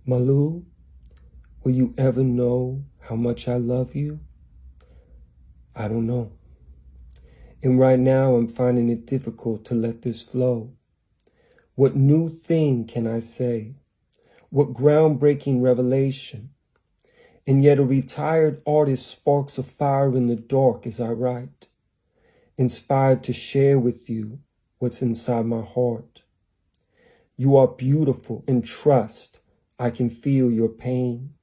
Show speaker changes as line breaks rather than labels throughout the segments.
Malu, will you ever know how much I love you? I don't know. And right now I'm finding it difficult to let this flow. What new thing can I say? What groundbreaking revelation? And yet a retired artist sparks a fire in the dark as I write, inspired to share with you what's inside my heart. You are beautiful, and trust I can feel your pain.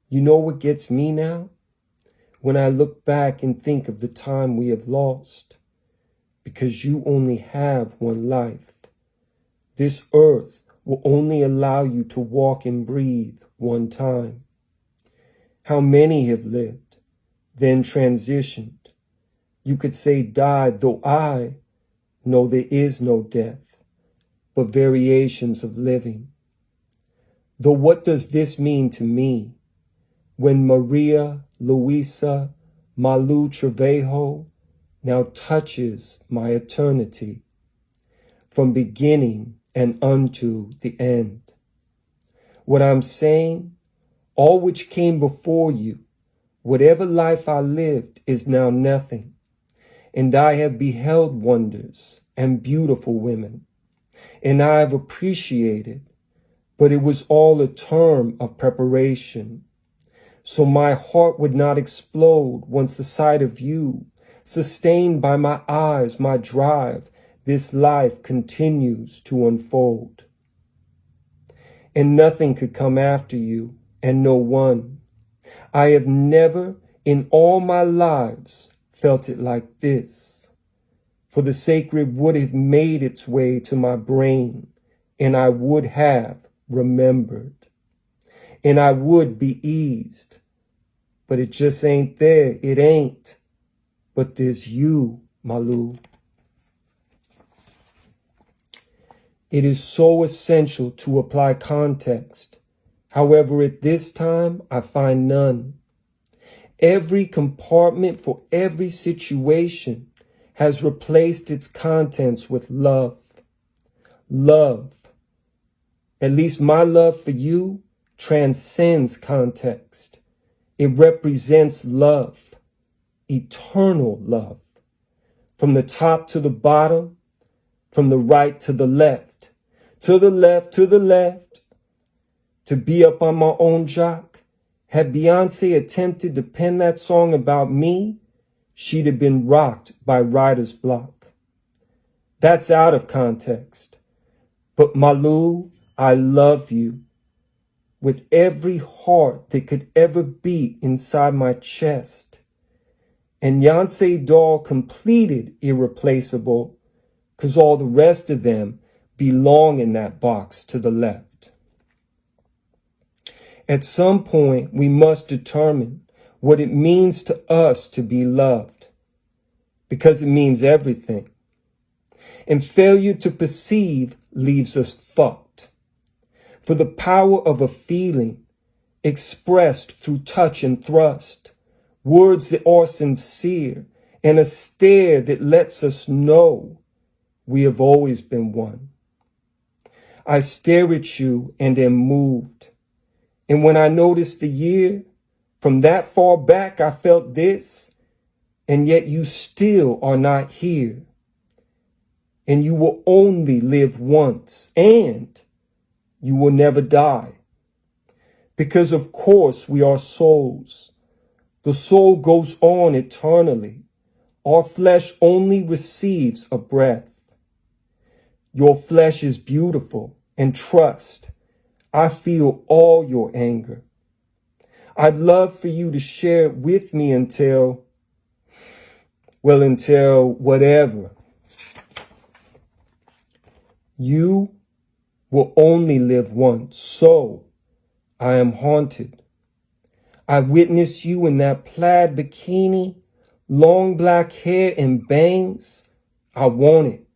You know what gets me now? When I look back and think of the time we have lost, because you only have one life. This earth will only allow you to walk and breathe one time. How many have lived, then transitioned? You could say died, though I know there is no death, but variations of living. Though what does this mean to me? When Maria Luisa Malu Trevejo now touches my eternity, from beginning and unto the end. What I'm saying, all which came before you, whatever life I lived is now nothing, and I have beheld wonders and beautiful women, and I have appreciated, but it was all a term of preparation. So my heart would not explode once the sight of you, sustained by my eyes, my drive, this life continues to unfold. And nothing could come after you, and no one. I have never in all my lives felt it like this. For the sacred would have made its way to my brain, and I would have remembered. And I would be eased. But it just ain't there. It ain't. But there's you, Malu. It is so essential to apply context. However, at this time, I find none. Every compartment for every situation has replaced its contents with love. Love. At least my love for you transcends context. It represents love, eternal love, from the top to the bottom, from the right to the left, to the left, to the left. To be up on my own jock, had Beyonce attempted to pen that song about me, she'd have been rocked by writer's block. That's out of context. But Malu, I love you with every heart that could ever beat inside my chest. And Yancey Doll completed irreplaceable, 'cause all the rest of them belong in that box to the left. At some point, we must determine what it means to us to be loved, because it means everything. And failure to perceive leaves us fucked. For the power of a feeling expressed through touch and thrust, words that are sincere, and a stare that lets us know we have always been one. I stare at you and am moved. And when I notice the year, from that far back I felt this, and yet you still are not here. And you will only live once, and you will never die. Because of course we are souls. The soul goes on eternally. Our flesh only receives a breath. Your flesh is beautiful, and trust, I feel all your anger. I'd love for you to share it with me until whatever. You will only live once, so I am haunted. I witness you in that plaid bikini, long black hair and bangs. I want it.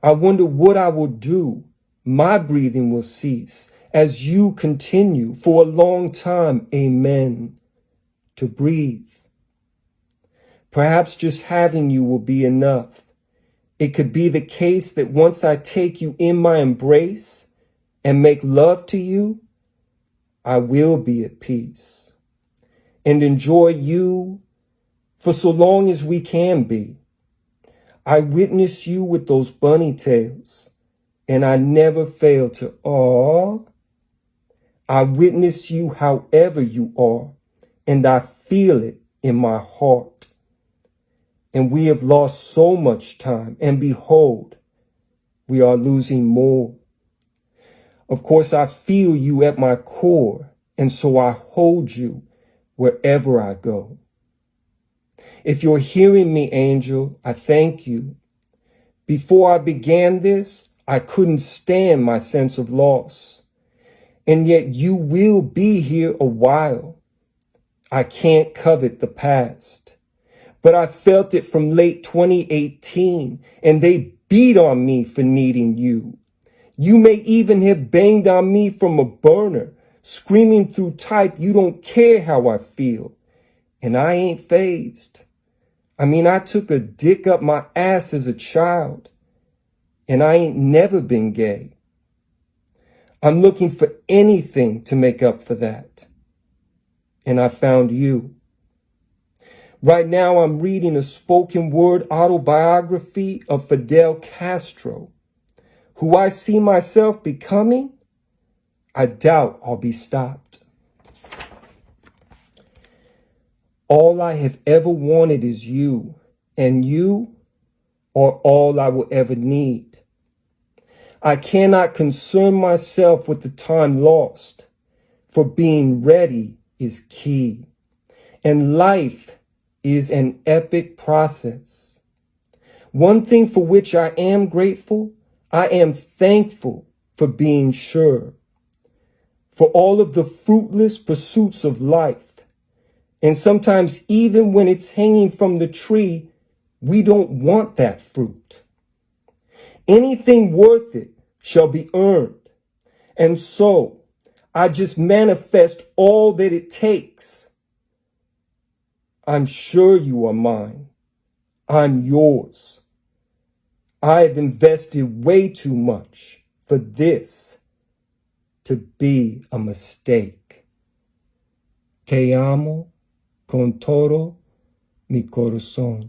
I wonder what I will do. My breathing will cease as you continue for a long time, amen, to breathe. Perhaps just having you will be enough. It could be the case that once I take you in my embrace, and make love to you, I will be at peace and enjoy you for so long as we can be. I witness you with those bunny tails, and I never fail to awe. I witness you however you are, and I feel it in my heart. And we have lost so much time, and behold, we are losing more. Of course, I feel you at my core, and so I hold you wherever I go. If you're hearing me, angel, I thank you. Before I began this, I couldn't stand my sense of loss. And yet you will be here a while. I can't covet the past. But I felt it from late 2018, and they beat on me for needing you. You may even have banged on me from a burner, screaming through type, you don't care how I feel. And I ain't fazed. I mean, I took a dick up my ass as a child, and I ain't never been gay. I'm looking for anything to make up for that. And I found you. Right now, I'm reading a spoken word autobiography of Fidel Castro, who I see myself becoming. I doubt I'll be stopped. All I have ever wanted is you, and you are all I will ever need. I cannot concern myself with the time lost, for being ready is key, and life is an epic process. One thing for which I am grateful, I am thankful for being sure, for all of the fruitless pursuits of life. And sometimes even when it's hanging from the tree, we don't want that fruit. Anything worth it shall be earned. And so I just manifest all that it takes. I'm sure you are mine. I'm yours. I have invested way too much for this to be a mistake. Te amo con todo mi corazón.